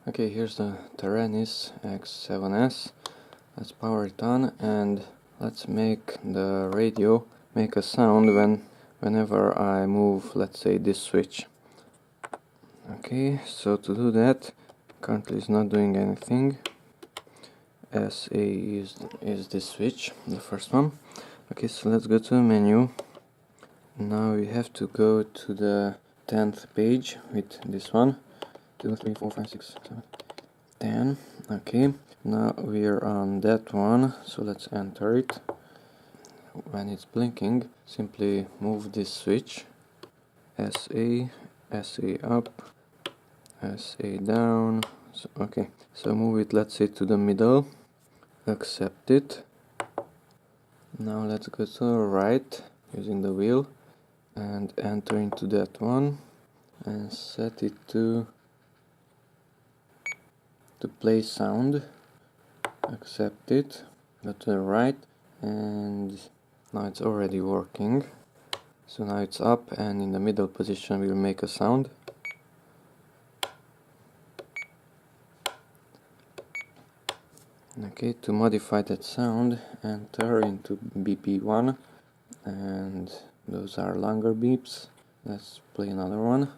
Okay, here's the Taranis Q7S. Let's power it on and let's make the radio make a sound whenever I move, let's say, this switch. Okay, so to do that, currently it's not doing anything. SA is this switch, the first one. Okay, so let's go to the menu. Now we have to go to the 10th page with this one. 2, 3, 4, 5, 6, 7, 10. Okay, now we are on that one, so let's enter it. When it's blinking, simply move this switch. SA up, SA down. So, okay, so move it, let's say, to the middle. Accept it. Now let's go to the right using the wheel and enter into that one and set it to play sound. Accept it. Go to the right, and now it's already working. So now it's up, and in the middle position we'll make a sound. Okay, to modify that sound, enter into BP1, and those are longer beeps. Let's play another one.